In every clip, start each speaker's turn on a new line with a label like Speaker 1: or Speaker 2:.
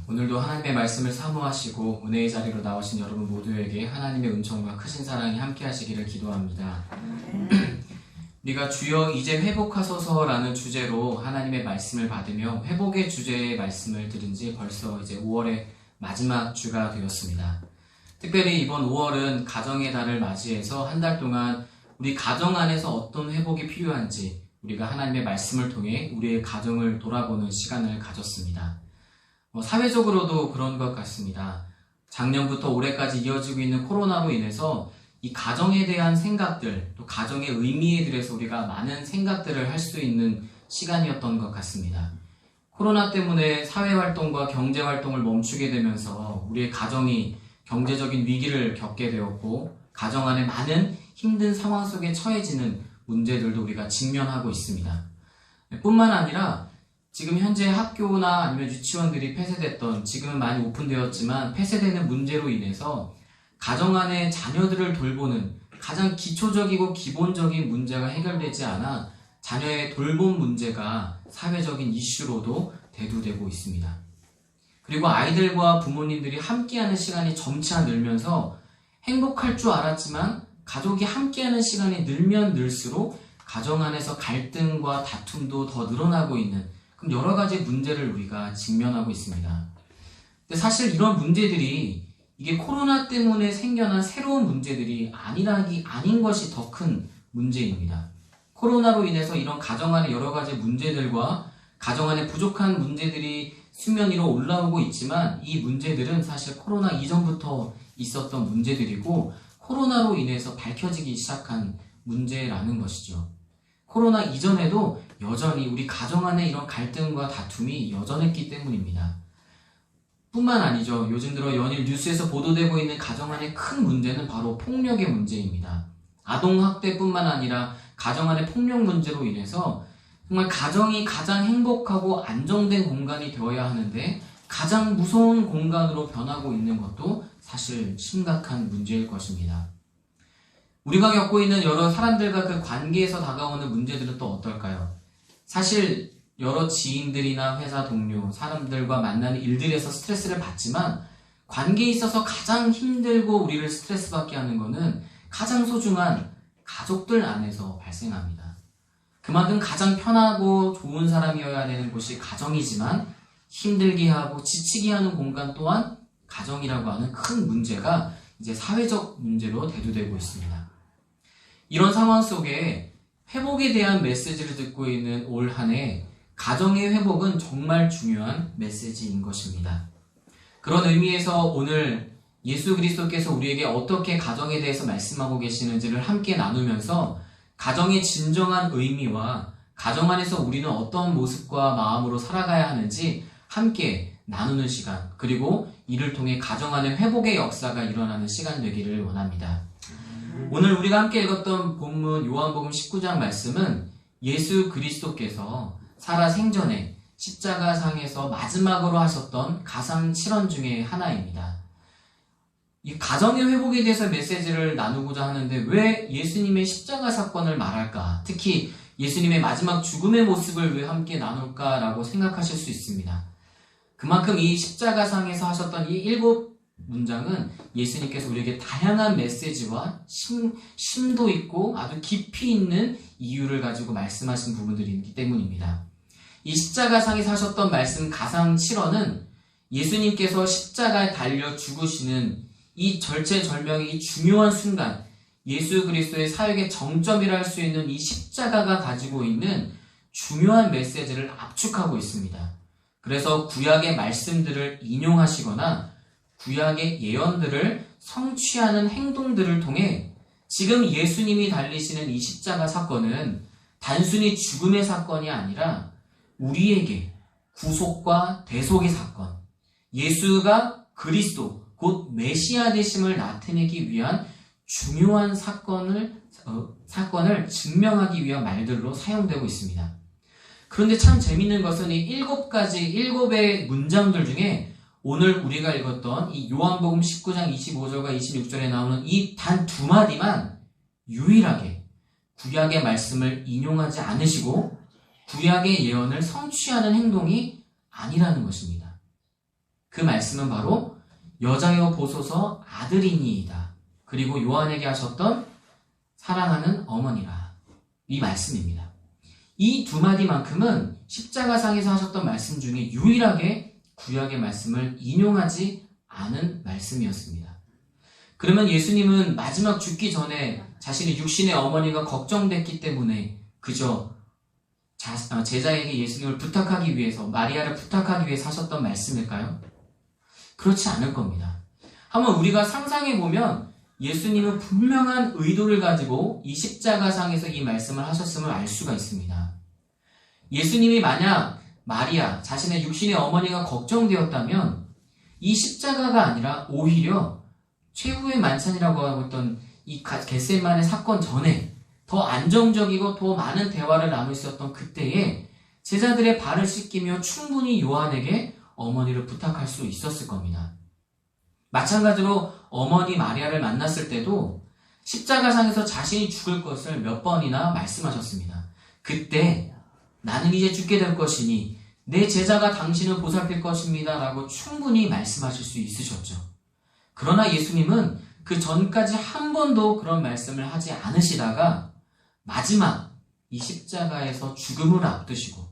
Speaker 1: 오늘도 하나님의 말씀을 사모하시고 은혜의 자리로 나오신 여러분 모두에게 하나님의 은총과 크신 사랑이 함께 하시기를 기도합니다. 우리가 주여 이제 회복하소서라는 주제로 하나님의 말씀을 받으며 회복의 주제의 말씀을 들은 지 벌써 이제 5월의 마지막 주가 되었습니다. 특별히 이번 5월은 가정의 달을 맞이해서 한 달 동안 우리 가정 안에서 어떤 회복이 필요한지 우리가 하나님의 말씀을 통해 우리의 가정을 돌아보는 시간을 가졌습니다. 사회적으로도 그런 것 같습니다. 작년부터 올해까지 이어지고 있는 코로나로 인해서 이 가정에 대한 생각들, 또 가정의 의미에 대해서 우리가 많은 생각들을 할 수 있는 시간이었던 것 같습니다. 코로나 때문에 사회활동과 경제활동을 멈추게 되면서 우리의 가정이 경제적인 위기를 겪게 되었고 가정 안에 많은 힘든 상황 속에 처해지는 문제들도 우리가 직면하고 있습니다. 뿐만 아니라 지금 현재 학교나 아니면 유치원들이 폐쇄됐던, 지금은 많이 오픈되었지만 폐쇄되는 문제로 인해서 가정 안에 자녀들을 돌보는 가장 기초적이고 기본적인 문제가 해결되지 않아 자녀의 돌봄 문제가 사회적인 이슈로도 대두되고 있습니다. 그리고 아이들과 부모님들이 함께하는 시간이 점차 늘면서 행복할 줄 알았지만 가족이 함께하는 시간이 늘면 늘수록 가정 안에서 갈등과 다툼도 더 늘어나고 있는 그럼 여러 가지 문제를 우리가 직면하고 있습니다. 근데 사실 이런 문제들이 이게 코로나 때문에 생겨난 새로운 문제들이 아닌 것이 더 큰 문제입니다. 코로나로 인해서 이런 가정 안의 여러 가지 문제들과 가정 안에 부족한 문제들이 수면 위로 올라오고 있지만 이 문제들은 사실 코로나 이전부터 있었던 문제들이고 코로나로 인해서 밝혀지기 시작한 문제라는 것이죠. 코로나 이전에도 여전히 우리 가정 안에 이런 갈등과 다툼이 여전했기 때문입니다. 뿐만 아니죠. 요즘 들어 연일 뉴스에서 보도되고 있는 가정 안의 큰 문제는 바로 폭력의 문제입니다. 아동학대뿐만 아니라 가정 안의 폭력 문제로 인해서 정말 가정이 가장 행복하고 안정된 공간이 되어야 하는데 가장 무서운 공간으로 변하고 있는 것도 사실 심각한 문제일 것입니다. 우리가 겪고 있는 여러 사람들과 그 관계에서 다가오는 문제들은 또 어떨까요? 사실 여러 지인들이나 회사 동료, 사람들과 만나는 일들에서 스트레스를 받지만 관계에 있어서 가장 힘들고 우리를 스트레스 받게 하는 것은 가장 소중한 가족들 안에서 발생합니다. 그만큼 가장 편하고 좋은 사람이어야 되는 곳이 가정이지만 힘들게 하고 지치게 하는 공간 또한 가정이라고 하는 큰 문제가 이제 사회적 문제로 대두되고 있습니다. 이런 상황 속에 회복에 대한 메시지를 듣고 있는 올 한 해 가정의 회복은 정말 중요한 메시지인 것입니다. 그런 의미에서 오늘 예수 그리스도께서 우리에게 어떻게 가정에 대해서 말씀하고 계시는지를 함께 나누면서 가정의 진정한 의미와 가정 안에서 우리는 어떤 모습과 마음으로 살아가야 하는지 함께 나누는 시간, 그리고 이를 통해 가정 안에 회복의 역사가 일어나는 시간 되기를 원합니다. 오늘 우리가 함께 읽었던 본문 요한복음 19장 말씀은 예수 그리스도께서 살아 생전에 십자가상에서 마지막으로 하셨던 가상 7원 중에 하나입니다. 이 가정의 회복에 대해서 메시지를 나누고자 하는데 왜 예수님의 십자가 사건을 말할까? 특히 예수님의 마지막 죽음의 모습을 왜 함께 나눌까라고 생각하실 수 있습니다. 그만큼 이 십자가상에서 하셨던 이 7문장은 예수님께서 우리에게 다양한 메시지와 심도 있고 아주 깊이 있는 이유를 가지고 말씀하신 부분들이기 때문입니다. 이 십자가상에서 하셨던 말씀 가상 7원은 예수님께서 십자가에 달려 죽으시는 이 절체절명의 이 중요한 순간, 예수 그리스도의 사역의 정점이라 할 수 있는 이 십자가가 가지고 있는 중요한 메시지를 압축하고 있습니다. 그래서 구약의 말씀들을 인용하시거나 구약의 예언들을 성취하는 행동들을 통해 지금 예수님이 달리시는 이 십자가 사건은 단순히 죽음의 사건이 아니라 우리에게 구속과 대속의 사건, 예수가 그리스도 곧 메시아 되심을 나타내기 위한 중요한 사건을 증명하기 위한 말들로 사용되고 있습니다. 그런데 참 재밌는 것은 이 7의 문장들 중에 오늘 우리가 읽었던 이 요한복음 19장 25절과 26절에 나오는 이 단 2마디만 유일하게 구약의 말씀을 인용하지 않으시고 구약의 예언을 성취하는 행동이 아니라는 것입니다. 그 그 말씀은 바로 여자여 보소서 아들이니이다. 그리고 요한에게 하셨던 사랑하는 어머니라. 이 말씀입니다. 이 두 마디만큼은 십자가상에서 하셨던 말씀 중에 유일하게 구약의 말씀을 인용하지 않은 말씀이었습니다. 그러면 예수님은 마지막 죽기 전에 자신의 육신의 어머니가 걱정됐기 때문에 그저 제자에게 예수님을 부탁하기 위해서, 마리아를 부탁하기 위해서 하셨던 말씀일까요? 그렇지 않을 겁니다. 한번 우리가 상상해보면 예수님은 분명한 의도를 가지고 이 십자가상에서 이 말씀을 하셨음을 알 수가 있습니다. 예수님이 만약 마리아, 자신의 육신의 어머니가 걱정되었다면 이 십자가가 아니라 오히려 최후의 만찬이라고 하고 있던 이 겟세마네 사건 전에 더 안정적이고 더 많은 대화를 나눌 수 있었던 그때에 제자들의 발을 씻기며 충분히 요한에게 어머니를 부탁할 수 있었을 겁니다. 마찬가지로 어머니 마리아를 만났을 때도 십자가상에서 자신이 죽을 것을 몇 번이나 말씀하셨습니다. 그때 나는 이제 죽게 될 것이니 내 제자가 당신을 보살필 것입니다 라고 충분히 말씀하실 수 있으셨죠. 그러나 예수님은 그 전까지 한 번도 그런 말씀을 하지 않으시다가 마지막 이 십자가에서 죽음을 앞두시고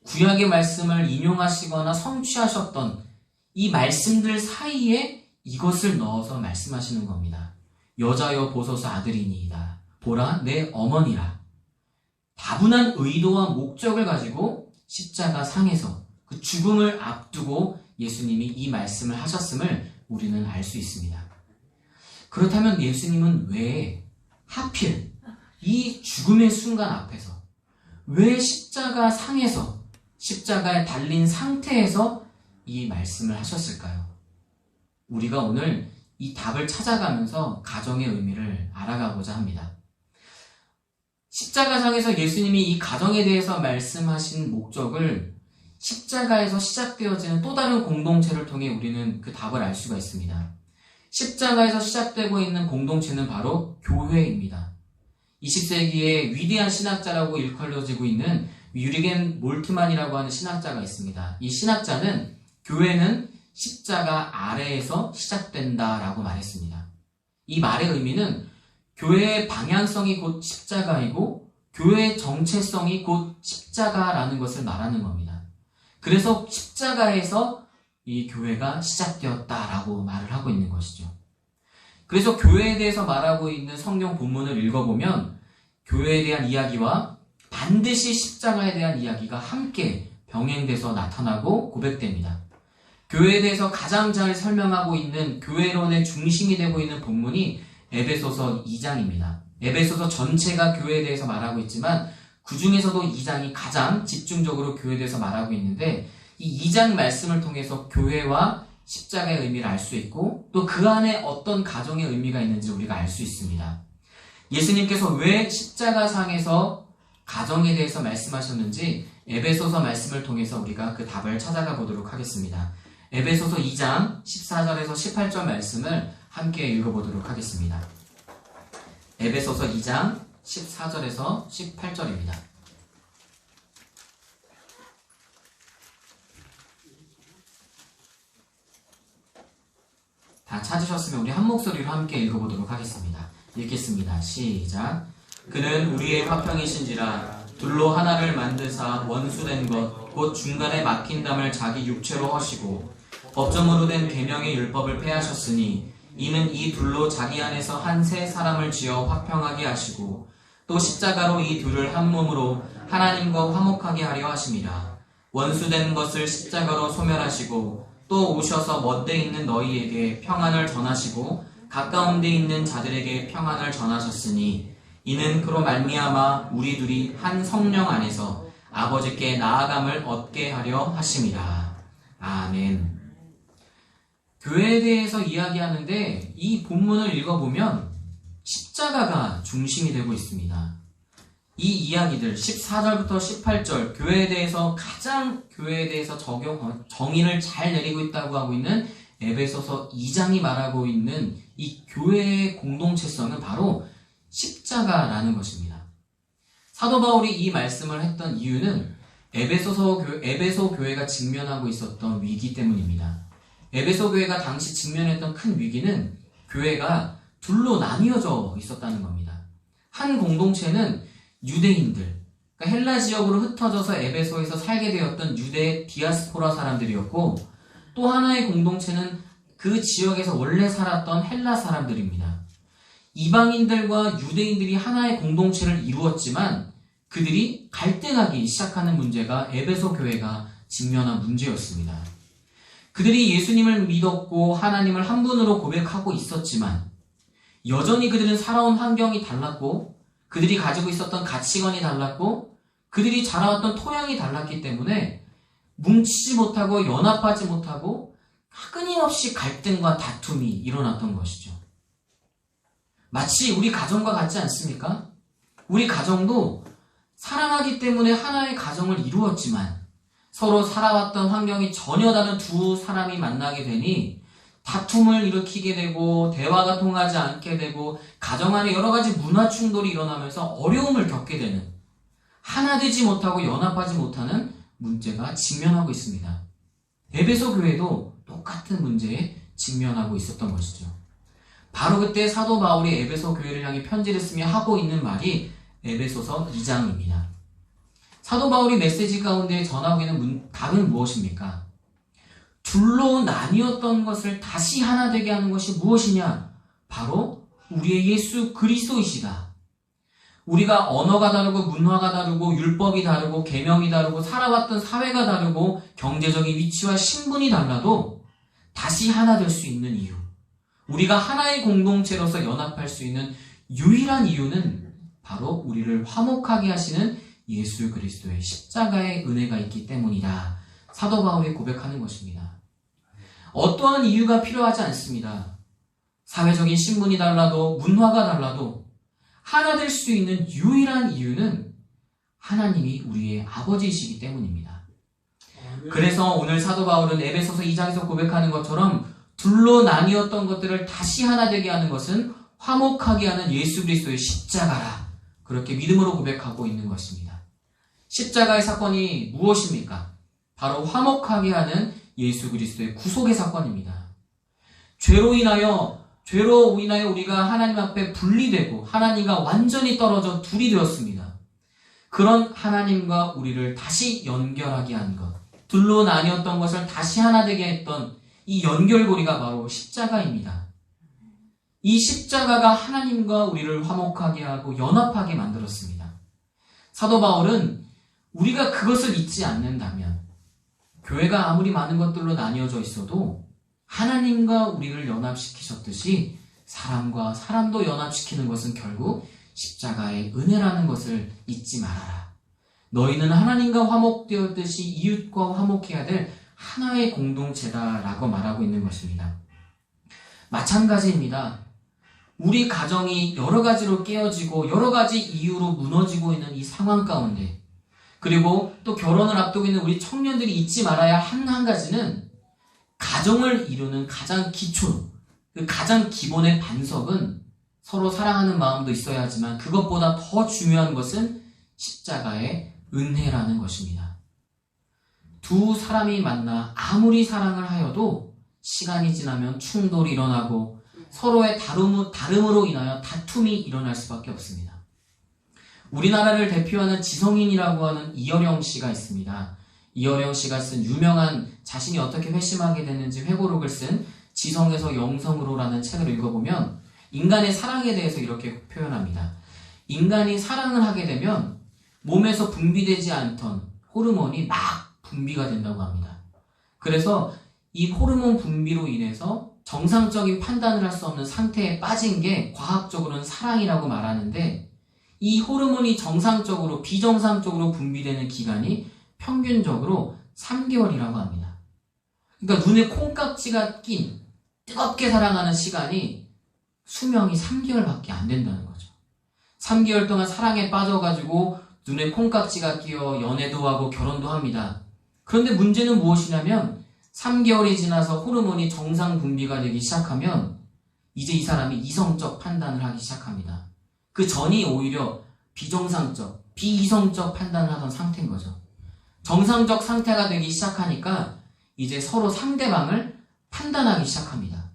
Speaker 1: 구약의 말씀을 인용하시거나 성취하셨던 이 말씀들 사이에 이것을 넣어서 말씀하시는 겁니다. 여자여 보소서 아들이니이다. 보라 내 어머니라. 다분한 의도와 목적을 가지고 십자가 상에서 그 죽음을 앞두고 예수님이 이 말씀을 하셨음을 우리는 알 수 있습니다. 그렇다면 예수님은 왜 하필 이 죽음의 순간 앞에서, 왜 십자가 상에서, 십자가에 달린 상태에서 이 말씀을 하셨을까요? 우리가 오늘 이 답을 찾아가면서 가정의 의미를 알아가고자 합니다. 십자가상에서 예수님이 이 가정에 대해서 말씀하신 목적을 십자가에서 시작되어지는 또 다른 공동체를 통해 우리는 그 답을 알 수가 있습니다. 십자가에서 시작되고 있는 공동체는 바로 교회입니다. 20세기의 위대한 신학자라고 일컬어지고 있는 유리겐 몰트만이라고 하는 신학자가 있습니다. 이 신학자는 교회는 십자가 아래에서 시작된다라고 말했습니다. 이 말의 의미는 교회의 방향성이 곧 십자가이고 교회의 정체성이 곧 십자가라는 것을 말하는 겁니다. 그래서 십자가에서 이 교회가 시작되었다라고 말을 하고 있는 것이죠. 그래서 교회에 대해서 말하고 있는 성경 본문을 읽어보면 교회에 대한 이야기와 반드시 십자가에 대한 이야기가 함께 병행돼서 나타나고 고백됩니다. 교회에 대해서 가장 잘 설명하고 있는 교회론의 중심이 되고 있는 본문이 에베소서 2장입니다. 에베소서 전체가 교회에 대해서 말하고 있지만 그 중에서도 2장이 가장 집중적으로 교회에 대해서 말하고 있는데 이 2장 말씀을 통해서 교회와 십자가의 의미를 알 수 있고 또 그 안에 어떤 가정의 의미가 있는지 우리가 알 수 있습니다. 예수님께서 왜 십자가상에서 가정에 대해서 말씀하셨는지 에베소서 말씀을 통해서 우리가 그 답을 찾아가 보도록 하겠습니다. 에베소서 2장 14절에서 18절 말씀을 함께 읽어보도록 하겠습니다. 에베소서 2장 14절에서 18절입니다. 다 찾으셨으면 우리 한 목소리로 함께 읽어보도록 하겠습니다. 읽겠습니다. 시작. 그는 우리의 화평이신지라 둘로 하나를 만드사 원수된 것 곧 중간에 막힌 담을 자기 육체로 허시고 법정으로 된 계명의 율법을 폐하셨으니 이는 이 둘로 자기 안에서 한 새 사람을 지어 화평하게 하시고 또 십자가로 이 둘을 한 몸으로 하나님과 화목하게 하려 하심이라. 원수된 것을 십자가로 소멸하시고 또 오셔서 먼데 있는 너희에게 평안을 전하시고 가까운 데 있는 자들에게 평안을 전하셨으니 이는 그로 말미암아 우리 둘이 한 성령 안에서 아버지께 나아감을 얻게 하려 하심이라. 아멘. 교회에 대해서 이야기하는데 이 본문을 읽어보면 십자가가 중심이 되고 있습니다. 이 이야기들 14절부터 18절 교회에 대해서 가장 교회에 대해서 정의를 잘 내리고 있다고 하고 있는 에베소서 2장이 말하고 있는 이 교회의 공동체성은 바로 십자가라는 것입니다. 사도 바울이 이 말씀을 했던 이유는 에베소 교회가 직면하고 있었던 위기 때문입니다. 에베소 교회가 당시 직면했던 큰 위기는 교회가 둘로 나뉘어져 있었다는 겁니다. 한 공동체는 유대인들, 그러니까 헬라 지역으로 흩어져서 에베소에서 살게 되었던 유대 디아스포라 사람들이었고, 또 하나의 공동체는 그 지역에서 원래 살았던 헬라 사람들입니다. 이방인들과 유대인들이 하나의 공동체를 이루었지만 그들이 갈등하기 시작하는 문제가 에베소 교회가 직면한 문제였습니다. 그들이 예수님을 믿었고 하나님을 한 분으로 고백하고 있었지만 여전히 그들은 살아온 환경이 달랐고 그들이 가지고 있었던 가치관이 달랐고 그들이 자라왔던 토양이 달랐기 때문에 뭉치지 못하고 연합하지 못하고 끊임없이 갈등과 다툼이 일어났던 것이죠. 마치 우리 가정과 같지 않습니까? 우리 가정도 사랑하기 때문에 하나의 가정을 이루었지만 서로 살아왔던 환경이 전혀 다른 두 사람이 만나게 되니 다툼을 일으키게 되고 대화가 통하지 않게 되고 가정 안에 여러 가지 문화 충돌이 일어나면서 어려움을 겪게 되는, 하나 되지 못하고 연합하지 못하는 문제가 직면하고 있습니다. 에베소 교회도 똑같은 문제에 직면하고 있었던 것이죠. 바로 그때 사도 바울이 에베소 교회를 향해 편지를 쓰며 하고 있는 말이 에베소서 2장입니다. 사도 바울이 메시지 가운데 전하고 있는 답은 무엇입니까? 둘로 나뉘었던 것을 다시 하나 되게 하는 것이 무엇이냐? 바로 우리의 예수 그리스도이시다. 우리가 언어가 다르고 문화가 다르고 율법이 다르고 계명이 다르고 살아왔던 사회가 다르고 경제적인 위치와 신분이 달라도 다시 하나 될 수 있는 이유, 우리가 하나의 공동체로서 연합할 수 있는 유일한 이유는 바로 우리를 화목하게 하시는 예수 그리스도의 십자가의 은혜가 있기 때문이다. 사도 바울이 고백하는 것입니다. 어떠한 이유가 필요하지 않습니다. 사회적인 신분이 달라도 문화가 달라도 하나 될 수 있는 유일한 이유는 하나님이 우리의 아버지이시기 때문입니다. 그래서 오늘 사도 바울은 에베소서 2장에서 고백하는 것처럼 둘로 나뉘었던 것들을 다시 하나 되게 하는 것은 화목하게 하는 예수 그리스도의 십자가라. 그렇게 믿음으로 고백하고 있는 것입니다. 십자가의 사건이 무엇입니까? 바로 화목하게 하는 예수 그리스도의 구속의 사건입니다. 죄로 인하여 우리가 하나님 앞에 분리되고 하나님과 완전히 떨어져 둘이 되었습니다. 그런 하나님과 우리를 다시 연결하게 한 것, 둘로 나뉘었던 것을 다시 하나 되게 했던 이 연결고리가 바로 십자가입니다. 이 십자가가 하나님과 우리를 화목하게 하고 연합하게 만들었습니다. 사도 바울은 우리가 그것을 잊지 않는다면 교회가 아무리 많은 것들로 나뉘어져 있어도 하나님과 우리를 연합시키셨듯이 사람과 사람도 연합시키는 것은 결국 십자가의 은혜라는 것을 잊지 말아라. 너희는 하나님과 화목되었듯이 이웃과 화목해야 될 하나의 공동체다라고 말하고 있는 것입니다. 마찬가지입니다. 우리 가정이 여러 가지로 깨어지고 여러 가지 이유로 무너지고 있는 이 상황 가운데, 그리고 또 결혼을 앞두고 있는 우리 청년들이 잊지 말아야 하는 한 가지는 가정을 이루는 가장 기초, 그 가장 기본의 반석은 서로 사랑하는 마음도 있어야 하지만 그것보다 더 중요한 것은 십자가의 은혜라는 것입니다. 두 사람이 만나 아무리 사랑을 하여도 시간이 지나면 충돌이 일어나고 서로의 다름으로 인하여 다툼이 일어날 수밖에 없습니다. 우리나라를 대표하는 지성인이라고 하는 이어령 씨가 있습니다. 이어령 씨가 쓴 유명한 자신이 어떻게 회심하게 됐는지 회고록을 쓴 지성에서 영성으로라는 책을 읽어보면 인간의 사랑에 대해서 이렇게 표현합니다. 인간이 사랑을 하게 되면 몸에서 분비되지 않던 호르몬이 막 분비가 된다고 합니다. 그래서 이 호르몬 분비로 인해서 정상적인 판단을 할 수 없는 상태에 빠진 게 과학적으로는 사랑이라고 말하는데, 이 호르몬이 정상적으로 비정상적으로 분비되는 기간이 평균적으로 3개월이라고 합니다. 그러니까 눈에 콩깍지가 낀 뜨겁게 사랑하는 시간이 수명이 3개월밖에 안 된다는 거죠. 3개월 동안 사랑에 빠져가지고 눈에 콩깍지가 끼어 연애도 하고 결혼도 합니다. 그런데 문제는 무엇이냐면 3개월이 지나서 호르몬이 정상 분비가 되기 시작하면 이제 이 사람이 이성적 판단을 하기 시작합니다. 그 전이 오히려 비정상적, 비이성적 판단을 하던 상태인 거죠. 정상적 상태가 되기 시작하니까 이제 서로 상대방을 판단하기 시작합니다.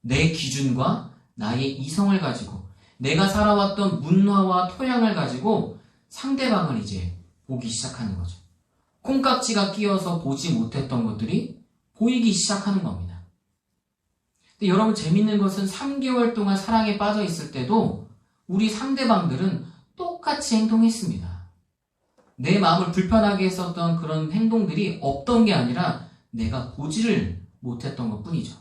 Speaker 1: 내 기준과 나의 이성을 가지고 내가 살아왔던 문화와 토양을 가지고 상대방을 이제 보기 시작하는 거죠. 콩깍지가 끼어서 보지 못했던 것들이 보이기 시작하는 겁니다. 근데 여러분, 재밌는 것은 3개월 동안 사랑에 빠져 있을 때도 우리 상대방들은 똑같이 행동했습니다. 내 마음을 불편하게 했었던 그런 행동들이 없던 게 아니라 내가 보지를 못했던 것 뿐이죠.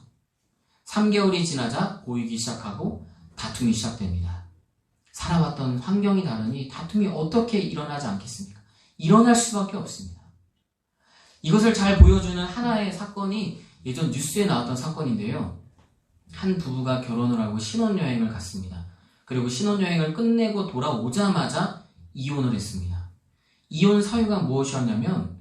Speaker 1: 3개월이 지나자 보이기 시작하고 다툼이 시작됩니다. 살아왔던 환경이 다르니 다툼이 어떻게 일어나지 않겠습니까? 일어날 수밖에 없습니다. 이것을 잘 보여주는 하나의 사건이 예전 뉴스에 나왔던 사건인데요. 한 부부가 결혼을 하고 신혼여행을 갔습니다. 그리고 신혼여행을 끝내고 돌아오자마자 이혼을 했습니다. 이혼 사유가 무엇이었냐면,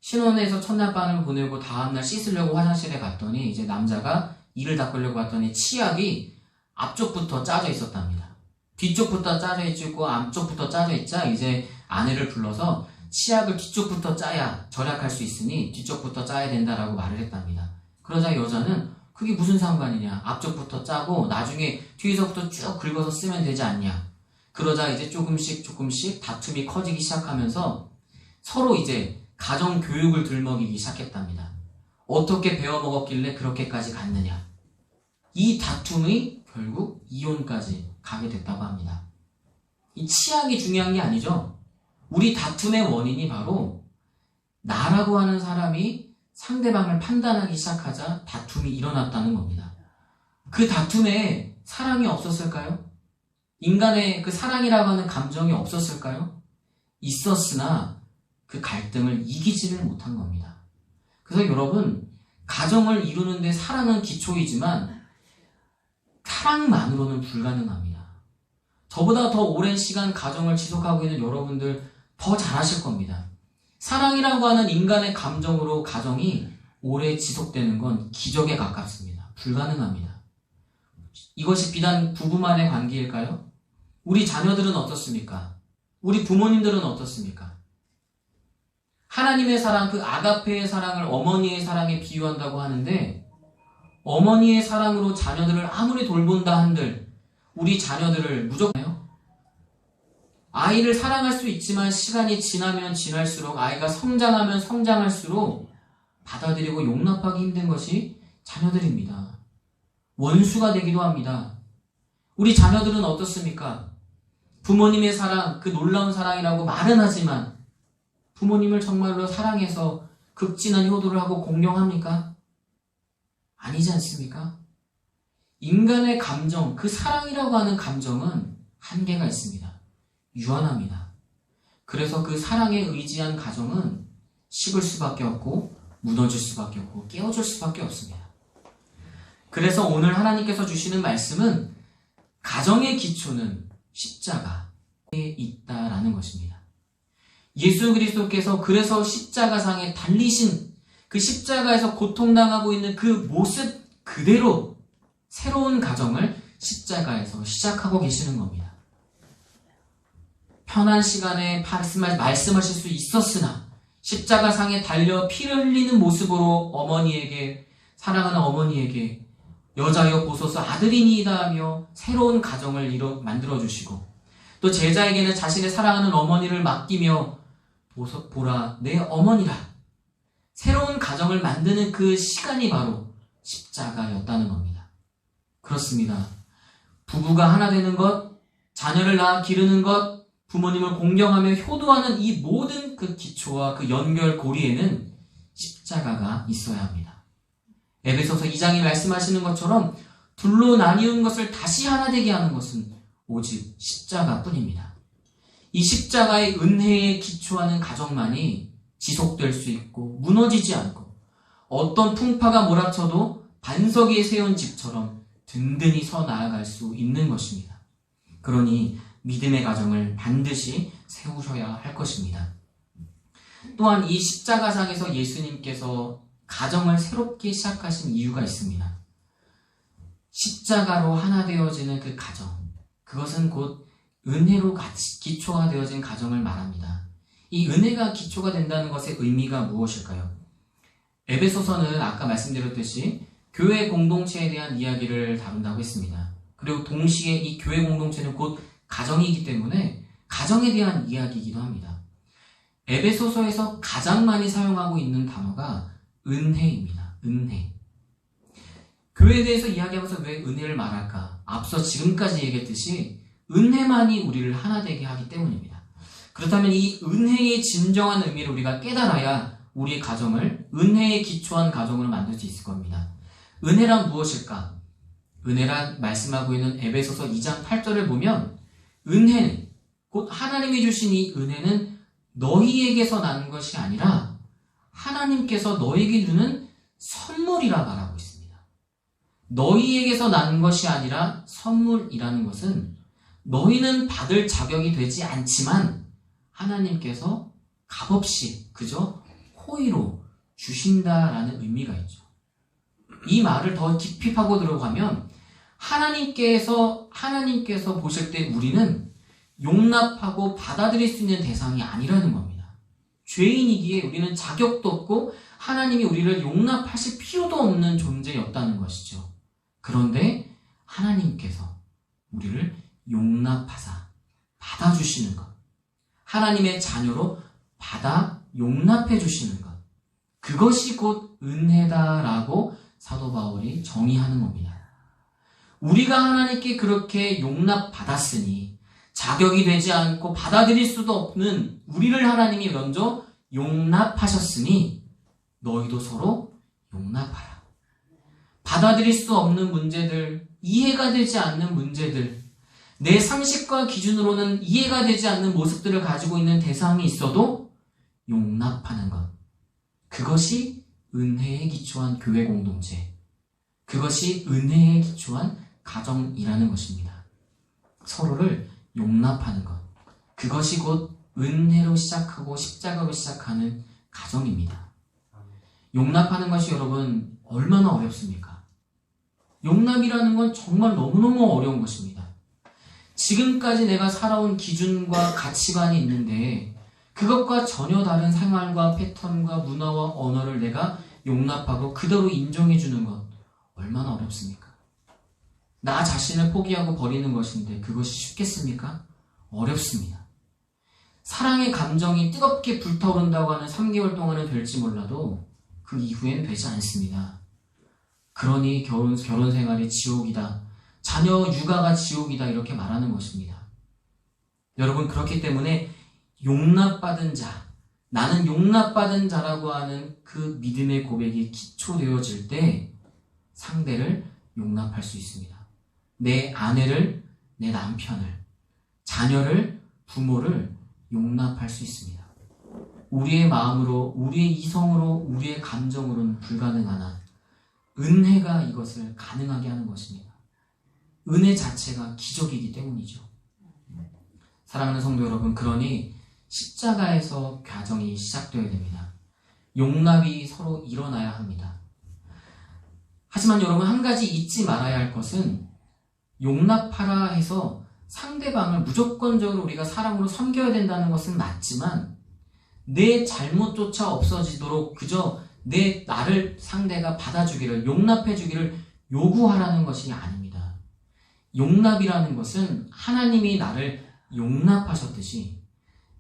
Speaker 1: 신혼에서 첫날 밤을 보내고 다음날 씻으려고 화장실에 갔더니 이제 남자가 이를 닦으려고 봤더니 치약이 앞쪽부터 짜져 있었답니다. 뒤쪽부터 짜져 있고 앞쪽부터 짜져 있자 이제 아내를 불러서 치약을 뒤쪽부터 짜야 절약할 수 있으니 뒤쪽부터 짜야 된다라고 말을 했답니다. 그러자 여자는 그게 무슨 상관이냐, 앞쪽부터 짜고 나중에 뒤에서부터 쭉 긁어서 쓰면 되지 않냐. 그러자 이제 조금씩 다툼이 커지기 시작하면서 서로 이제 가정 교육을 들먹이기 시작했답니다. 어떻게 배워먹었길래 그렇게까지 갔느냐. 이 다툼이 결국 이혼까지 가게 됐다고 합니다. 이 치약이 중요한 게 아니죠. 우리 다툼의 원인이 바로 나라고 하는 사람이 상대방을 판단하기 시작하자 다툼이 일어났다는 겁니다. 그 다툼에 사랑이 없었을까요? 인간의 그 사랑이라고 하는 감정이 없었을까요? 있었으나 그 갈등을 이기지를 못한 겁니다. 그래서 여러분, 가정을 이루는데 사랑은 기초이지만 사랑만으로는 불가능합니다. 저보다 더 오랜 시간 가정을 지속하고 있는 여러분들 더 잘하실 겁니다. 사랑이라고 하는 인간의 감정으로 가정이 오래 지속되는 건 기적에 가깝습니다. 불가능합니다. 이것이 비단 부부만의 관계일까요? 우리 자녀들은 어떻습니까? 우리 부모님들은 어떻습니까? 하나님의 사랑, 그 아가페의 사랑을 어머니의 사랑에 비유한다고 하는데, 어머니의 사랑으로 자녀들을 아무리 돌본다 한들 우리 자녀들을 무조건요? 아이를 사랑할 수 있지만 시간이 지나면 지날수록, 아이가 성장하면 성장할수록 받아들이고 용납하기 힘든 것이 자녀들입니다. 원수가 되기도 합니다. 우리 자녀들은 어떻습니까? 부모님의 사랑, 그 놀라운 사랑이라고 말은 하지만 부모님을 정말로 사랑해서 극진한 효도를 하고 공경합니까? 아니지 않습니까? 인간의 감정, 그 사랑이라고 하는 감정은 한계가 있습니다. 유한합니다. 그래서 그 사랑에 의지한 가정은 식을 수밖에 없고 무너질 수밖에 없고 깨어질 수밖에 없습니다. 그래서 오늘 하나님께서 주시는 말씀은 가정의 기초는 십자가에 있다라는 것입니다. 예수 그리스도께서 그래서 십자가상에 달리신 그 십자가에서 고통당하고 있는 그 모습 그대로 새로운 가정을 십자가에서 시작하고 계시는 겁니다. 편한 시간에 말씀하실 수 있었으나 십자가상에 달려 피를 흘리는 모습으로 어머니에게, 사랑하는 어머니에게 여자여 보소서 아들이니이다 하며 새로운 가정을 만들어주시고, 또 제자에게는 자신의 사랑하는 어머니를 맡기며 보라 내 어머니라, 새로운 가정을 만드는 그 시간이 바로 십자가였다는 겁니다. 그렇습니다. 부부가 하나 되는 것, 자녀를 낳아 기르는 것, 부모님을 공경하며 효도하는 이 모든 그 기초와 그 연결고리에는 십자가가 있어야 합니다. 에베소서 2장이 말씀하시는 것처럼 둘로 나뉘은 것을 다시 하나 되게 하는 것은 오직 십자가뿐입니다. 이 십자가의 은혜에 기초하는 가정만이 지속될 수 있고 무너지지 않고 어떤 풍파가 몰아쳐도 반석 위에 세운 집처럼 든든히 서 나아갈 수 있는 것입니다. 그러니 믿음의 가정을 반드시 세우셔야 할 것입니다. 또한 이 십자가상에서 예수님께서 가정을 새롭게 시작하신 이유가 있습니다. 십자가로 하나 되어지는 그 가정, 그것은 곧 은혜로 같이 기초가 되어진 가정을 말합니다. 이 은혜가 기초가 된다는 것의 의미가 무엇일까요? 에베소서는 아까 말씀드렸듯이 교회 공동체에 대한 이야기를 다룬다고 했습니다. 그리고 동시에 이 교회 공동체는 곧 가정이기 때문에 가정에 대한 이야기이기도 합니다. 에베소서에서 가장 많이 사용하고 있는 단어가 은혜입니다. 은혜. 교회에 대해서 이야기하면서 왜 은혜를 말할까? 앞서 지금까지 얘기했듯이 은혜만이 우리를 하나 되게 하기 때문입니다. 그렇다면 이 은혜의 진정한 의미를 우리가 깨달아야 우리의 가정을 은혜에 기초한 가정으로 만들 수 있을 겁니다. 은혜란 무엇일까? 은혜란 말씀하고 있는 에베소서 2장 8절을 보면 은혜는 곧 하나님이 주신 이 은혜는 너희에게서 나는 것이 아니라 하나님께서 너에게 주는 선물이라 말하고 있습니다. 너희에게서 나는 것이 아니라 선물이라는 것은 너희는 받을 자격이 되지 않지만 하나님께서 값없이 그저 호의로 주신다라는 의미가 있죠. 이 말을 더 깊이 파고 들어가면 하나님께서 보실 때 우리는 용납하고 받아들일 수 있는 대상이 아니라는 겁니다. 죄인이기에 우리는 자격도 없고 하나님이 우리를 용납하실 필요도 없는 존재였다는 것이죠. 그런데 하나님께서 우리를 용납하사 받아주시는 것, 하나님의 자녀로 받아 용납해 주시는 것, 그것이 곧 은혜다라고 사도 바울이 정의하는 겁니다. 우리가 하나님께 그렇게 용납받았으니 자격이 되지 않고 받아들일 수도 없는 우리를 하나님이 먼저 용납하셨으니 너희도 서로 용납하라. 받아들일 수 없는 문제들, 이해가 되지 않는 문제들, 내 상식과 기준으로는 이해가 되지 않는 모습들을 가지고 있는 대상이 있어도 용납하는 것. 그것이 은혜에 기초한 교회 공동체. 그것이 은혜에 기초한 가정이라는 것입니다. 서로를 용납하는 것. 그것이 곧 은혜로 시작하고 십자가로 시작하는 가정입니다. 용납하는 것이 여러분 얼마나 어렵습니까? 용납이라는 건 정말 너무너무 어려운 것입니다. 지금까지 내가 살아온 기준과 가치관이 있는데 그것과 전혀 다른 생활과 패턴과 문화와 언어를 내가 용납하고 그대로 인정해주는 것 얼마나 어렵습니까? 나 자신을 포기하고 버리는 것인데 그것이 쉽겠습니까? 어렵습니다. 사랑의 감정이 뜨겁게 불타오른다고 하는 3개월 동안은 될지 몰라도 그 이후엔 되지 않습니다. 그러니 결혼 생활이 지옥이다. 자녀 육아가 지옥이다. 이렇게 말하는 것입니다. 여러분, 그렇기 때문에 용납받은 자, 나는 용납받은 자라고 하는 그 믿음의 고백이 기초되어질 때 상대를 용납할 수 있습니다. 내 아내를, 내 남편을, 자녀를, 부모를 용납할 수 있습니다. 우리의 마음으로, 우리의 이성으로, 우리의 감정으로는 불가능하나 은혜가 이것을 가능하게 하는 것입니다. 은혜 자체가 기적이기 때문이죠. 사랑하는 성도 여러분, 그러니 십자가에서 가정이 시작되어야 됩니다. 용납이 서로 일어나야 합니다. 하지만 여러분, 한 가지 잊지 말아야 할 것은 용납하라 해서 상대방을 무조건적으로 우리가 사랑으로 섬겨야 된다는 것은 맞지만 내 잘못조차 없어지도록 그저 나를 상대가 받아주기를, 용납해주기를 요구하라는 것이 아닙니다. 용납이라는 것은 하나님이 나를 용납하셨듯이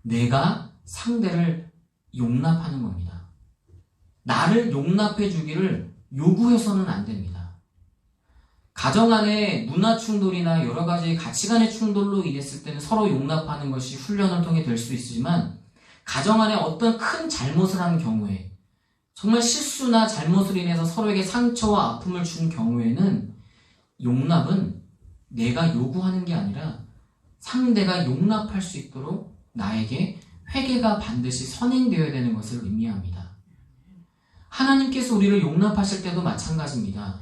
Speaker 1: 내가 상대를 용납하는 겁니다. 나를 용납해주기를 요구해서는 안 됩니다. 가정 안에 문화 충돌이나 여러 가지 가치관의 충돌로 인했을 때는 서로 용납하는 것이 훈련을 통해 될 수 있지만 가정 안에 어떤 큰 잘못을 하는 경우에 정말 실수나 잘못을 인해서 서로에게 상처와 아픔을 준 경우에는 용납은 내가 요구하는 게 아니라 상대가 용납할 수 있도록 나에게 회개가 반드시 선행되어야 되는 것을 의미합니다. 하나님께서 우리를 용납하실 때도 마찬가지입니다.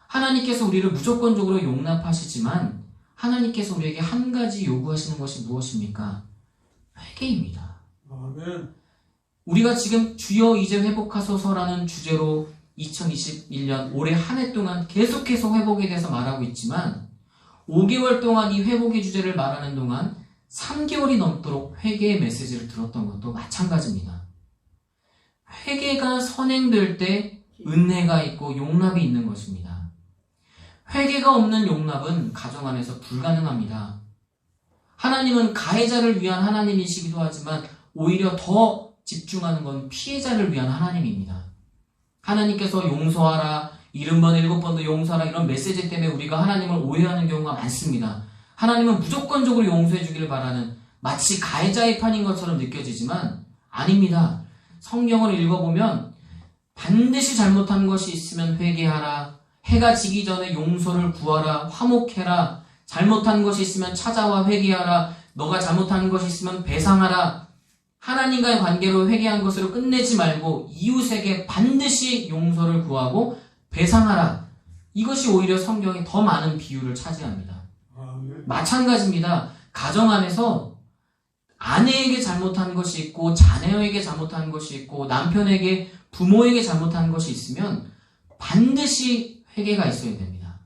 Speaker 1: 하나님께서 우리를 무조건적으로 용납하시지만 하나님께서 우리에게 한 가지 요구하시는 것이 무엇입니까? 회개입니다.
Speaker 2: 아멘.
Speaker 1: 우리가 지금 주여 이제 회복하소서라는 주제로 2021년 올해 한 해 동안 계속해서 회복에 대해서 말하고 있지만 5개월 동안 이 회복의 주제를 말하는 동안 3개월이 넘도록 회개의 메시지를 들었던 것도 마찬가지입니다. 회개가 선행될 때 은혜가 있고 용납이 있는 것입니다. 회개가 없는 용납은 가정 안에서 불가능합니다. 하나님은 가해자를 위한 하나님이시기도 하지만 오히려 더 집중하는 건 피해자를 위한 하나님입니다. 하나님께서 용서하라, 70번 7번도 용서하라 이런 메시지 때문에 우리가 하나님을 오해하는 경우가 많습니다. 하나님은 무조건적으로 용서해 주기를 바라는 마치 가해자의 판인 것처럼 느껴지지만 아닙니다. 성경을 읽어보면 반드시 잘못한 것이 있으면 회개하라, 해가 지기 전에 용서를 구하라, 화목해라, 잘못한 것이 있으면 찾아와 회개하라, 너가 잘못한 것이 있으면 배상하라. 하나님과의 관계로 회개한 것으로 끝내지 말고 이웃에게 반드시 용서를 구하고 배상하라. 이것이 오히려 성경에 더 많은 비유를 차지합니다. 마찬가지입니다. 가정 안에서 아내에게 잘못한 것이 있고 자녀에게 잘못한 것이 있고 남편에게 부모에게 잘못한 것이 있으면 반드시 회개가 있어야 됩니다.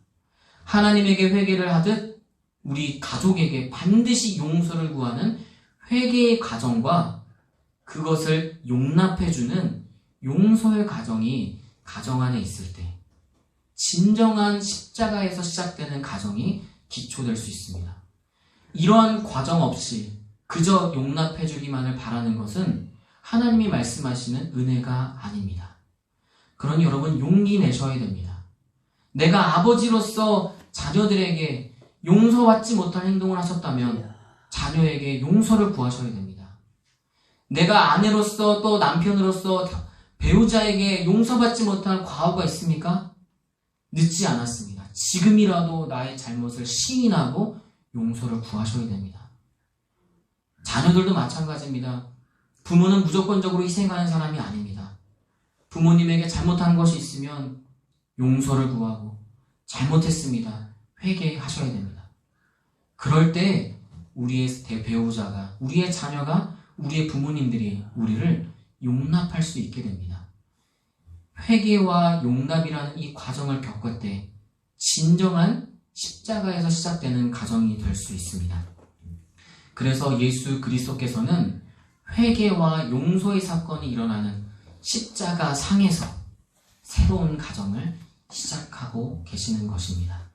Speaker 1: 하나님에게 회개를 하듯 우리 가족에게 반드시 용서를 구하는 회개의 과정과 그것을 용납해주는 용서의 과정이 가정 안에 있을 때 진정한 십자가에서 시작되는 가정이 기초될 수 있습니다. 이러한 과정 없이 그저 용납해주기만을 바라는 것은 하나님이 말씀하시는 은혜가 아닙니다. 그러니 여러분 용기 내셔야 됩니다. 내가 아버지로서 자녀들에게 용서받지 못한 행동을 하셨다면 자녀에게 용서를 구하셔야 됩니다. 내가 아내로서 또 남편으로서 배우자에게 용서받지 못한 과오가 있습니까? 늦지 않았습니다. 지금이라도 나의 잘못을 시인하고 용서를 구하셔야 됩니다. 자녀들도 마찬가지입니다. 부모는 무조건적으로 희생하는 사람이 아닙니다. 부모님에게 잘못한 것이 있으면 용서를 구하고 잘못했습니다. 회개하셔야 됩니다. 그럴 때 우리의 배우자가, 우리의 자녀가, 우리의 부모님들이 우리를 용납할 수 있게 됩니다. 회개와 용납이라는 이 과정을 겪을 때 진정한 십자가에서 시작되는 가정이 될 수 있습니다. 그래서 예수 그리스도께서는 회개와 용서의 사건이 일어나는 십자가 상에서 새로운 가정을 시작하고 계시는 것입니다.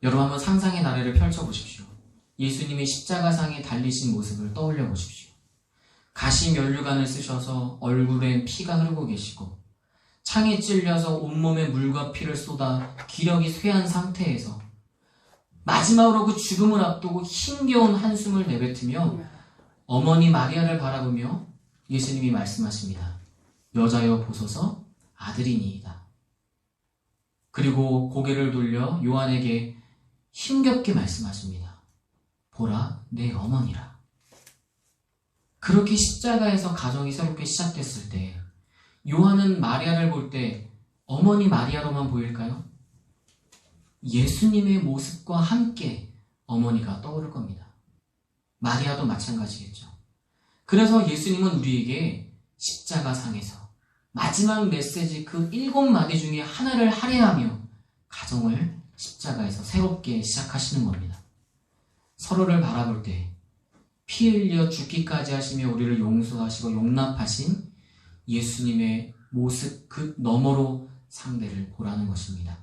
Speaker 1: 여러분 한번 상상의 나래를 펼쳐보십시오. 예수님이 십자가상에 달리신 모습을 떠올려 보십시오. 가시 면류관을 쓰셔서 얼굴에 피가 흐르고 계시고 창에 찔려서 온몸에 물과 피를 쏟아 기력이 쇠한 상태에서 마지막으로 그 죽음을 앞두고 힘겨운 한숨을 내뱉으며 어머니 마리아를 바라보며 예수님이 말씀하십니다. 여자여 보소서 아들이니이다. 그리고 고개를 돌려 요한에게 힘겹게 말씀하십니다. 보라 내 어머니라. 그렇게 십자가에서 가정이 새롭게 시작됐을 때 요한은 마리아를 볼 때 어머니 마리아로만 보일까요? 예수님의 모습과 함께 어머니가 떠오를 겁니다. 마리아도 마찬가지겠죠. 그래서 예수님은 우리에게 십자가상에서 마지막 메시지 그 7마디 중에 하나를 할애하며 가정을 십자가에서 새롭게 시작하시는 겁니다. 서로를 바라볼 때 피 흘려 죽기까지 하시며 우리를 용서하시고 용납하신 예수님의 모습 그 너머로 상대를 보라는 것입니다.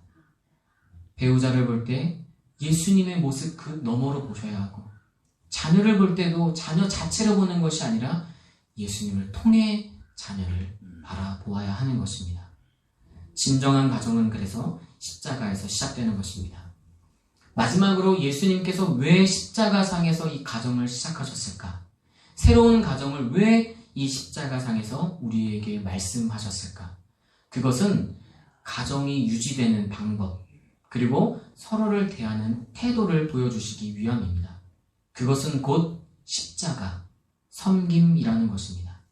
Speaker 1: 배우자를 볼 때 예수님의 모습 그 너머로 보셔야 하고 자녀를 볼 때도 자녀 자체를 보는 것이 아니라 예수님을 통해 자녀를 바라보아야 하는 것입니다. 진정한 가정은 그래서 십자가에서 시작되는 것입니다. 마지막으로 예수님께서 왜 십자가상에서 이 가정을 시작하셨을까? 새로운 가정을 왜 이 십자가상에서 우리에게 말씀하셨을까? 그것은 가정이 유지되는 방법, 그리고 서로를 대하는 태도를 보여주시기 위함입니다. 그것은 곧 십자가, 섬김이라는 것입니다.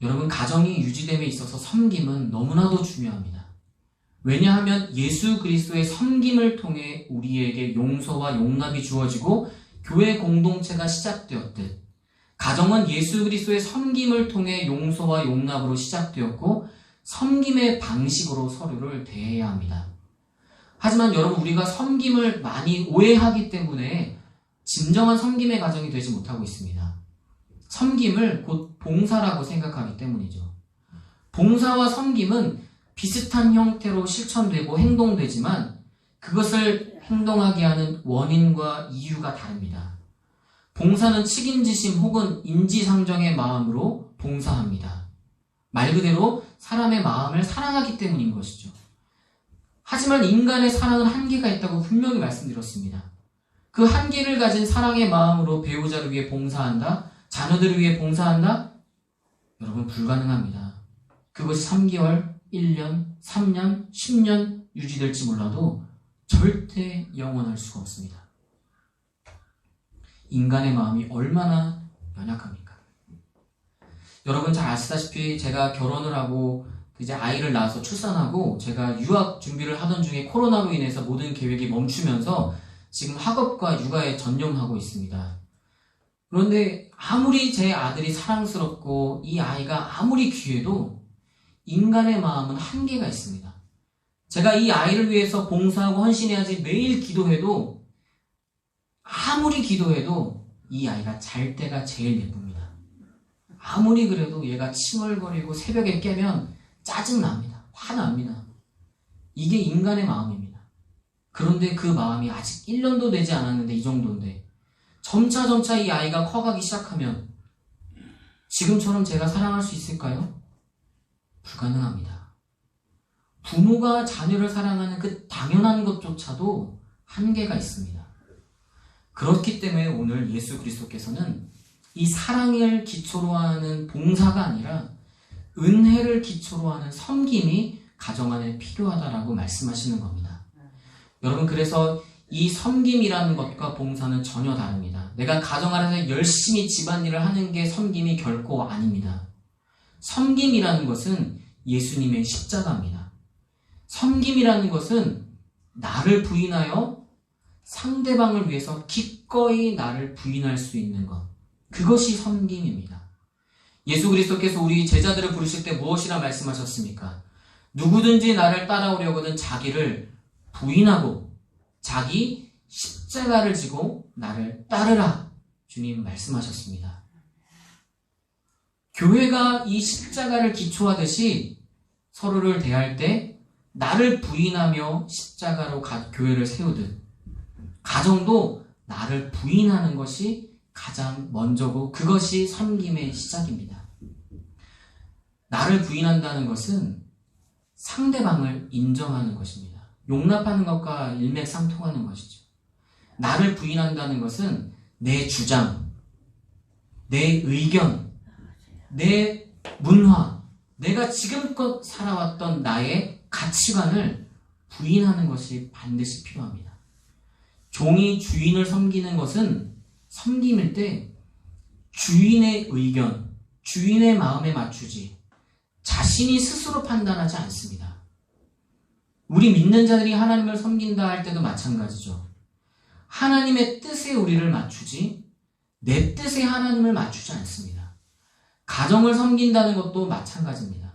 Speaker 1: 여러분, 가정이 유지됨에 있어서 섬김은 너무나도 중요합니다. 왜냐하면 예수 그리스도의 섬김을 통해 우리에게 용서와 용납이 주어지고 교회 공동체가 시작되었듯 가정은 예수 그리스도의 섬김을 통해 용서와 용납으로 시작되었고 섬김의 방식으로 서로를 대해야 합니다. 하지만 여러분, 우리가 섬김을 많이 오해하기 때문에 진정한 섬김의 가정이 되지 못하고 있습니다. 섬김을 곧 봉사라고 생각하기 때문이죠. 봉사와 섬김은 비슷한 형태로 실천되고 행동되지만 그것을 행동하게 하는 원인과 이유가 다릅니다. 봉사는 책임지심 혹은 인지상정의 마음으로 봉사합니다. 말 그대로 사람의 마음을 사랑하기 때문인 것이죠. 하지만 인간의 사랑은 한계가 있다고 분명히 말씀드렸습니다. 그 한계를 가진 사랑의 마음으로 배우자를 위해 봉사한다? 자녀들을 위해 봉사한다? 여러분, 불가능합니다. 그것이 3개월, 1년, 3년, 10년 유지될지 몰라도 절대 영원할 수가 없습니다. 인간의 마음이 얼마나 연약합니까? 여러분 잘 아시다시피 제가 결혼을 하고 이제 아이를 낳아서 출산하고 제가 유학 준비를 하던 중에 코로나로 인해서 모든 계획이 멈추면서 지금 학업과 육아에 전념하고 있습니다. 그런데 아무리 제 아들이 사랑스럽고 이 아이가 아무리 귀해도 인간의 마음은 한계가 있습니다. 제가 이 아이를 위해서 봉사하고 헌신해야지 매일 기도해도 아무리 기도해도 이 아이가 잘 때가 제일 예쁩니다. 아무리 그래도 얘가 칭얼거리고 새벽에 깨면 짜증납니다. 화납니다. 이게 인간의 마음입니다. 그런데 그 마음이 아직 1년도 되지 않았는데 이 정도인데 점차 이 아이가 커가기 시작하면 지금처럼 제가 사랑할 수 있을까요? 불가능합니다. 부모가 자녀를 사랑하는 그 당연한 것조차도 한계가 있습니다. 그렇기 때문에 오늘 예수 그리스도께서는 이 사랑을 기초로 하는 봉사가 아니라 은혜를 기초로 하는 섬김이 가정 안에 필요하다라고 말씀하시는 겁니다. 여러분, 그래서 이 섬김이라는 것과 봉사는 전혀 다릅니다. 내가 가정 안에서 열심히 집안일을 하는 게 섬김이 결코 아닙니다. 섬김이라는 것은 예수님의 십자가입니다. 섬김이라는 것은 나를 부인하여 상대방을 위해서 기꺼이 나를 부인할 수 있는 것, 그것이 섬김입니다. 예수 그리스도께서 우리 제자들을 부르실 때 무엇이라 말씀하셨습니까? 누구든지 나를 따라오려거든 자기를 부인하고 자기 십자가를 지고 나를 따르라, 주님 말씀하셨습니다. 교회가 이 십자가를 기초하듯이 서로를 대할 때 나를 부인하며 십자가로 교회를 세우듯 가정도 나를 부인하는 것이 가장 먼저고 그것이 섬김의 시작입니다. 나를 부인한다는 것은 상대방을 인정하는 것입니다. 용납하는 것과 일맥상통하는 것이죠. 나를 부인한다는 것은 내 주장, 내 의견, 내 문화, 내가 지금껏 살아왔던 나의 가치관을 부인하는 것이 반드시 필요합니다. 종이 주인을 섬기는 것은 섬김일 때 주인의 의견, 주인의 마음에 맞추지 자신이 스스로 판단하지 않습니다. 우리 믿는 자들이 하나님을 섬긴다 할 때도 마찬가지죠. 하나님의 뜻에 우리를 맞추지 내 뜻에 하나님을 맞추지 않습니다. 가정을 섬긴다는 것도 마찬가지입니다.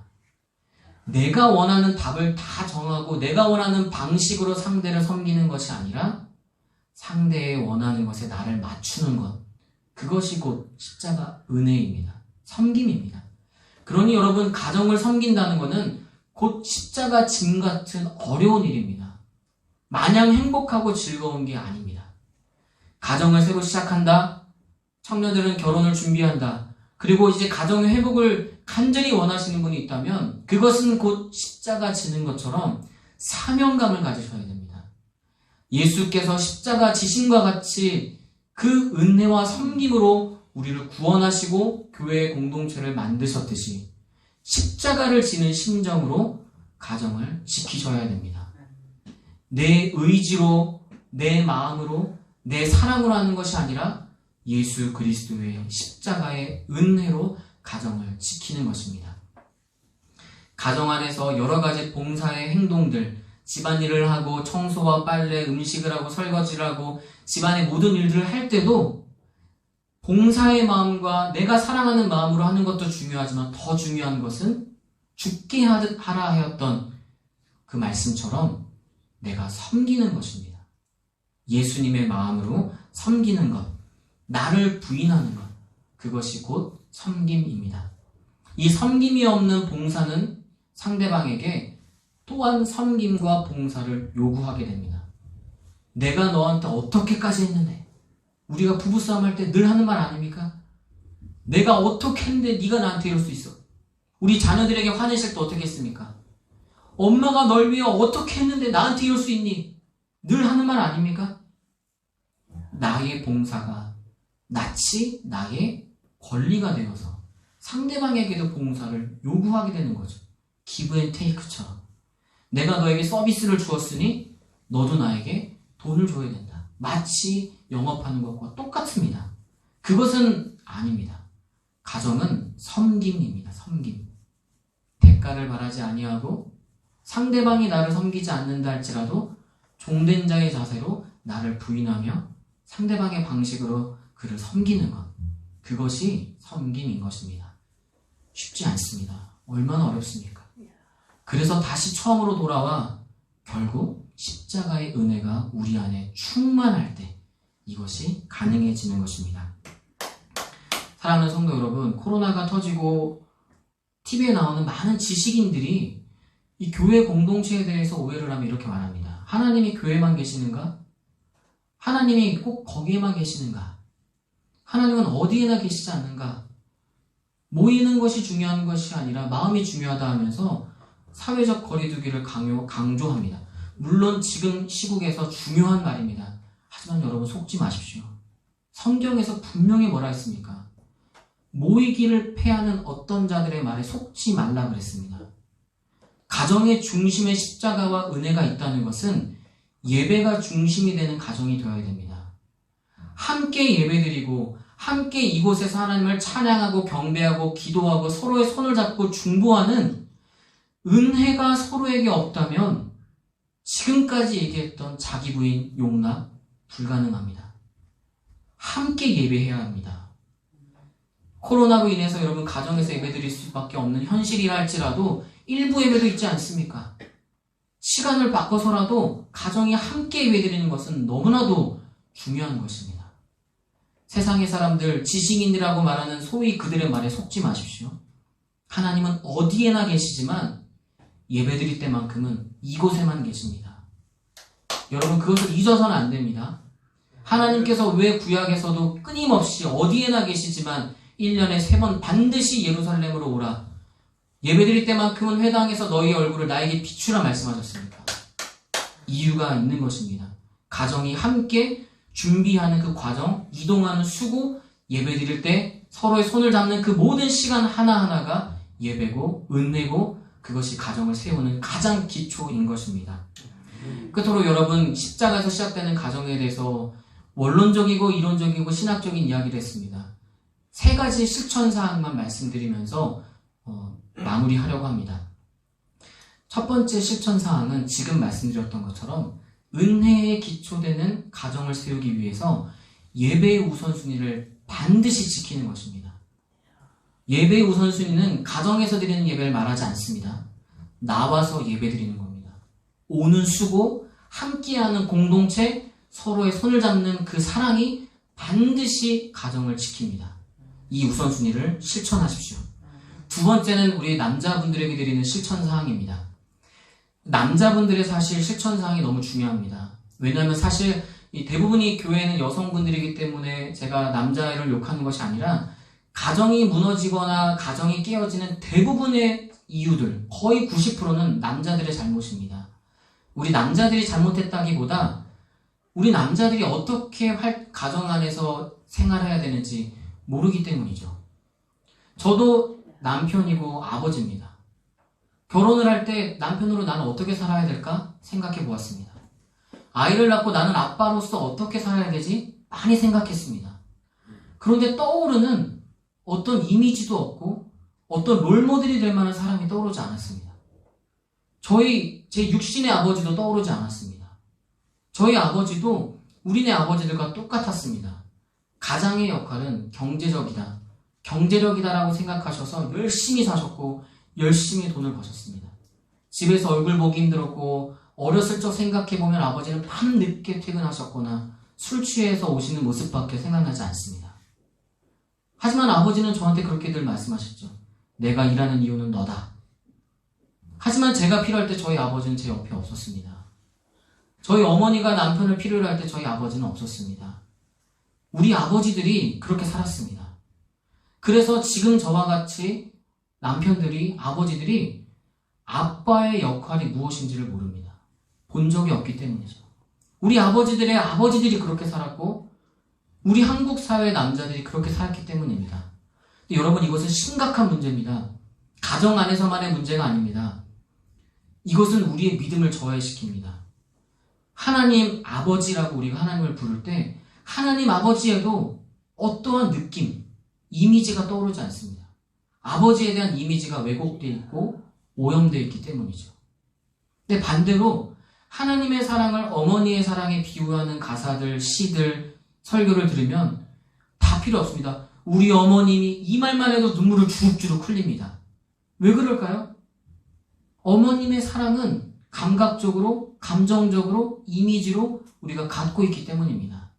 Speaker 1: 내가 원하는 답을 다 정하고 내가 원하는 방식으로 상대를 섬기는 것이 아니라 상대의 원하는 것에 나를 맞추는 것, 그것이 곧 십자가 은혜입니다. 섬김입니다. 그러니 여러분, 가정을 섬긴다는 것은 곧 십자가 짐 같은 어려운 일입니다. 마냥 행복하고 즐거운 게 아닙니다. 가정을 새로 시작한다, 청년들은 결혼을 준비한다, 그리고 이제 가정의 회복을 간절히 원하시는 분이 있다면 그것은 곧 십자가 지는 것처럼 사명감을 가지셔야 됩니다. 예수께서 십자가 지심과 같이 그 은혜와 섬김으로 우리를 구원하시고 교회의 공동체를 만드셨듯이 십자가를 지는 심정으로 가정을 지키셔야 됩니다. 내 의지로, 내 마음으로, 내 사랑으로 하는 것이 아니라 예수 그리스도의 십자가의 은혜로 가정을 지키는 것입니다. 가정 안에서 여러 가지 봉사의 행동들, 집안일을 하고 청소와 빨래, 음식을 하고 설거지를 하고 집안의 모든 일들을 할 때도 봉사의 마음과 내가 사랑하는 마음으로 하는 것도 중요하지만 더 중요한 것은 죽게 하라 하였던 그 말씀처럼 내가 섬기는 것입니다. 예수님의 마음으로 섬기는 것, 나를 부인하는 것, 그것이 곧 섬김입니다. 이 섬김이 없는 봉사는 상대방에게 또한 섬김과 봉사를 요구하게 됩니다. 내가 너한테 어떻게까지 했는데, 우리가 부부싸움 할 때 늘 하는 말 아닙니까? 내가 어떻게 했는데 네가 나한테 이럴 수 있어. 우리 자녀들에게 화내실 때 어떻게 했습니까? 엄마가 널 위해 어떻게 했는데 나한테 이럴 수 있니? 늘 하는 말 아닙니까? 나의 봉사가 낯이 나의 권리가 되어서 상대방에게도 봉사를 요구하게 되는 거죠. 기브 앤 테이크처럼. 내가 너에게 서비스를 주었으니 너도 나에게 돈을 줘야 된다. 마치 영업하는 것과 똑같습니다. 그것은 아닙니다. 가정은 섬김입니다. 섬김. 대가를 바라지 아니하고 상대방이 나를 섬기지 않는다 할지라도 종된 자의 자세로 나를 부인하며 상대방의 방식으로 그를 섬기는 것. 그것이 섬김인 것입니다. 쉽지 않습니다. 얼마나 어렵습니까? 그래서 다시 처음으로 돌아와 결국 십자가의 은혜가 우리 안에 충만할 때 이것이 가능해지는 것입니다. 사랑하는 성도 여러분, 코로나가 터지고 TV에 나오는 많은 지식인들이 이 교회 공동체에 대해서 오해를 하면 이렇게 말합니다. 하나님이 교회만 계시는가? 하나님이 꼭 거기에만 계시는가? 하나님은 어디에나 계시지 않는가? 모이는 것이 중요한 것이 아니라 마음이 중요하다 하면서 사회적 거리두기를 강조합니다. 물론 지금 시국에서 중요한 말입니다. 하지만 여러분 속지 마십시오. 성경에서 분명히 뭐라 했습니까? 모이기를 패하는 어떤 자들의 말에 속지 말라 그랬습니다. 가정의 중심에 십자가와 은혜가 있다는 것은 예배가 중심이 되는 가정이 되어야 됩니다. 함께 예배드리고 함께 이곳에서 하나님을 찬양하고 경배하고 기도하고 서로의 손을 잡고 중보하는 은혜가 서로에게 없다면 지금까지 얘기했던 자기 부인 용납 불가능합니다. 함께 예배해야 합니다. 코로나로 인해서 여러분 가정에서 예배드릴 수밖에 없는 현실이라 할지라도 일부 예배도 있지 않습니까? 시간을 바꿔서라도 가정이 함께 예배드리는 것은 너무나도 중요한 것입니다. 세상의 사람들, 지식인이라고 말하는 소위 그들의 말에 속지 마십시오. 하나님은 어디에나 계시지만 예배드릴 때만큼은 이곳에만 계십니다. 여러분 그것을 잊어서는 안 됩니다. 하나님께서 왜 구약에서도 끊임없이 어디에나 계시지만 1년에 3번 반드시 예루살렘으로 오라. 예배드릴 때만큼은 회당에서 너희 얼굴을 나에게 비추라 말씀하셨습니까? 이유가 있는 것입니다. 가정이 함께 준비하는 그 과정, 이동하는 수고, 예배드릴 때 서로의 손을 잡는 그 모든 시간 하나하나가 예배고 은혜고 그것이 가정을 세우는 가장 기초인 것입니다. 끝으로 여러분 십자가에서 시작되는 가정에 대해서 원론적이고 이론적이고 신학적인 이야기를 했습니다. 3가지 실천사항만 말씀드리면서 마무리하려고 합니다. 첫 번째 실천사항은 지금 말씀드렸던 것처럼 은혜에 기초되는 가정을 세우기 위해서 예배의 우선순위를 반드시 지키는 것입니다. 예배의 우선순위는 가정에서 드리는 예배를 말하지 않습니다. 나와서 예배 드리는 겁니다. 오는 수고, 함께하는 공동체, 서로의 손을 잡는 그 사랑이 반드시 가정을 지킵니다. 이 우선순위를 실천하십시오. 두 번째는 우리 남자분들에게 드리는 실천사항입니다. 남자분들의 사실 실천사항이 너무 중요합니다. 왜냐하면 사실 대부분이 교회는 여성분들이기 때문에 제가 남자를 욕하는 것이 아니라 가정이 무너지거나 가정이 깨어지는 대부분의 이유들, 거의 90%는 남자들의 잘못입니다. 우리 남자들이 잘못했다기보다 우리 남자들이 어떻게 가정 안에서 생활해야 되는지 모르기 때문이죠. 저도 남편이고 아버지입니다. 결혼을 할 때 남편으로 나는 어떻게 살아야 될까 생각해 보았습니다. 아이를 낳고 나는 아빠로서 어떻게 살아야 되지? 많이 생각했습니다. 그런데 떠오르는 어떤 이미지도 없고 어떤 롤모델이 될 만한 사람이 떠오르지 않았습니다. 제 육신의 아버지도 떠오르지 않았습니다. 저희 아버지도 우리네 아버지들과 똑같았습니다. 가장의 역할은 경제력이다라고 생각하셔서 열심히 사셨고 열심히 돈을 버셨습니다. 집에서 얼굴 보기 힘들었고 어렸을 적 생각해보면 아버지는 밤늦게 퇴근하셨거나 술 취해서 오시는 모습밖에 생각나지 않습니다. 하지만 아버지는 저한테 그렇게 늘 말씀하셨죠. 내가 일하는 이유는 너다. 하지만 제가 필요할 때 저희 아버지는 제 옆에 없었습니다. 저희 어머니가 남편을 필요로 할 때 저희 아버지는 없었습니다. 우리 아버지들이 그렇게 살았습니다. 그래서 지금 저와 같이 남편들이, 아버지들이 아빠의 역할이 무엇인지를 모릅니다. 본 적이 없기 때문이죠. 우리 아버지들의 아버지들이 그렇게 살았고 우리 한국 사회의 남자들이 그렇게 살았기 때문입니다. 근데 여러분, 이것은 심각한 문제입니다. 가정 안에서만의 문제가 아닙니다. 이것은 우리의 믿음을 저해시킵니다. 하나님 아버지라고 우리가 하나님을 부를 때 하나님 아버지에도 어떠한 느낌, 이미지가 떠오르지 않습니다. 아버지에 대한 이미지가 왜곡되어 있고 오염되어 있기 때문이죠. 근데 반대로 하나님의 사랑을 어머니의 사랑에 비유하는 가사들, 시들, 설교를 들으면 다 필요 없습니다. 우리 어머님이 이 말만 해도 눈물을 주룩주룩 흘립니다. 왜 그럴까요? 어머님의 사랑은 감각적으로, 감정적으로, 이미지로 우리가 갖고 있기 때문입니다.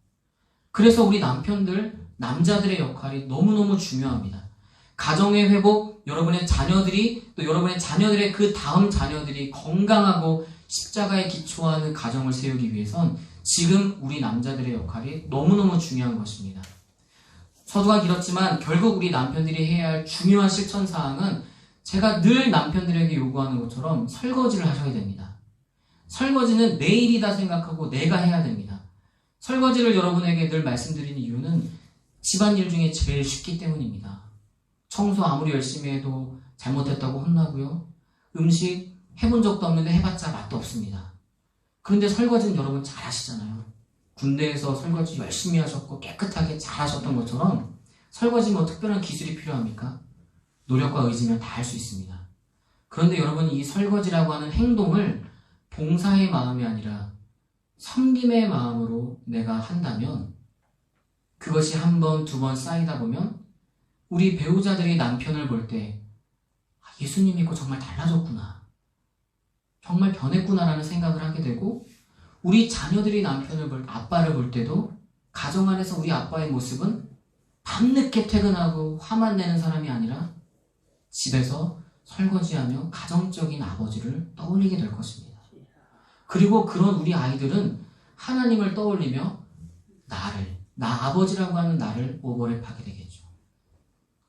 Speaker 1: 그래서 우리 남편들, 남자들의 역할이 너무너무 중요합니다. 가정의 회복, 여러분의 자녀들이, 또 여러분의 자녀들의 그 다음 자녀들이 건강하고 십자가에 기초하는 가정을 세우기 위해선 지금 우리 남자들의 역할이 너무너무 중요한 것입니다. 서두가 길었지만 결국 우리 남편들이 해야 할 중요한 실천사항은 제가 늘 남편들에게 요구하는 것처럼 설거지를 하셔야 됩니다. 설거지는 내 일이다 생각하고 내가 해야 됩니다. 설거지를 여러분에게 늘 말씀드리는 이유는 집안일 중에 제일 쉽기 때문입니다. 청소 아무리 열심히 해도 잘못했다고 혼나고요. 음식 해본 적도 없는데 해봤자 맛도 없습니다. 그런데 설거지는 여러분 잘 하시잖아요. 군대에서 설거지 열심히 하셨고 깨끗하게 잘 하셨던 것처럼 설거지 뭐 특별한 기술이 필요합니까? 노력과 의지면 다 할 수 있습니다. 그런데 여러분, 이 설거지라고 하는 행동을 봉사의 마음이 아니라 섬김의 마음으로 내가 한다면 그것이 한 번, 두 번 쌓이다 보면 우리 배우자들이 남편을 볼 때 예수님 믿고 정말 달라졌구나, 정말 변했구나라는 생각을 하게 되고, 우리 자녀들이 아빠를 볼 때도 가정 안에서 우리 아빠의 모습은 밤늦게 퇴근하고 화만 내는 사람이 아니라 집에서 설거지하며 가정적인 아버지를 떠올리게 될 것입니다. 그리고 그런 우리 아이들은 하나님을 떠올리며 나 아버지라고 하는 나를 오버랩하게 되겠죠.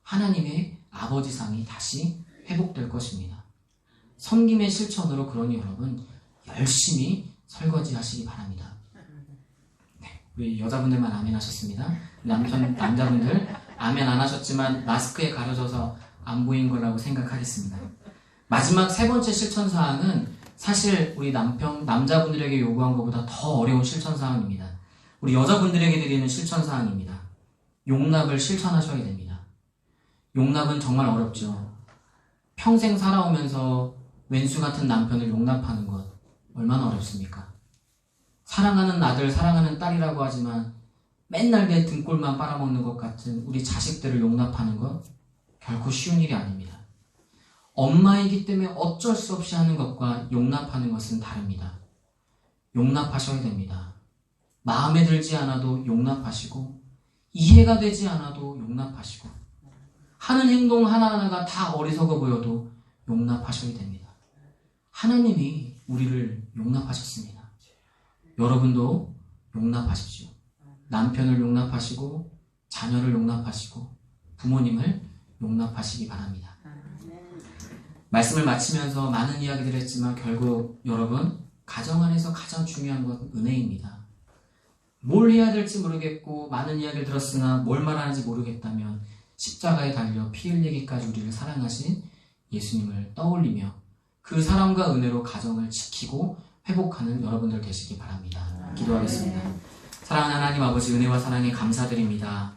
Speaker 1: 하나님의 아버지상이 다시 회복될 것입니다. 섬김의 실천으로 그러니 여러분 열심히 설거지 하시기 바랍니다. 네, 우리 여자분들만 아멘 하셨습니다. 남자분들 아멘 안 하셨지만 마스크에 가려져서 안 보인 거라고 생각하겠습니다. 마지막 세 번째 실천사항은 사실 우리 남자분들에게 요구한 것보다 더 어려운 실천사항입니다. 우리 여자분들에게 드리는 실천사항입니다. 용납을 실천하셔야 됩니다. 용납은 정말 어렵죠. 평생 살아오면서 왼수 같은 남편을 용납하는 것 얼마나 어렵습니까? 사랑하는 아들, 사랑하는 딸이라고 하지만 맨날 내 등골만 빨아먹는 것 같은 우리 자식들을 용납하는 것 결코 쉬운 일이 아닙니다. 엄마이기 때문에 어쩔 수 없이 하는 것과 용납하는 것은 다릅니다. 용납하셔야 됩니다. 마음에 들지 않아도 용납하시고 이해가 되지 않아도 용납하시고 하는 행동 하나하나가 다 어리석어 보여도 용납하셔야 됩니다. 하나님이 우리를 용납하셨습니다. 여러분도 용납하십시오. 남편을 용납하시고 자녀를 용납하시고 부모님을 용납하시기 바랍니다. 말씀을 마치면서 많은 이야기를 했지만 결국 여러분, 가정 안에서 가장 중요한 건 은혜입니다. 뭘 해야 될지 모르겠고 많은 이야기를 들었으나 뭘 말하는지 모르겠다면 십자가에 달려 피 흘리기까지 우리를 사랑하신 예수님을 떠올리며 그 사랑과 은혜로 가정을 지키고 회복하는 여러분들 되시기 바랍니다. 기도하겠습니다. 사랑하는 하나님 아버지, 은혜와 사랑에 감사드립니다.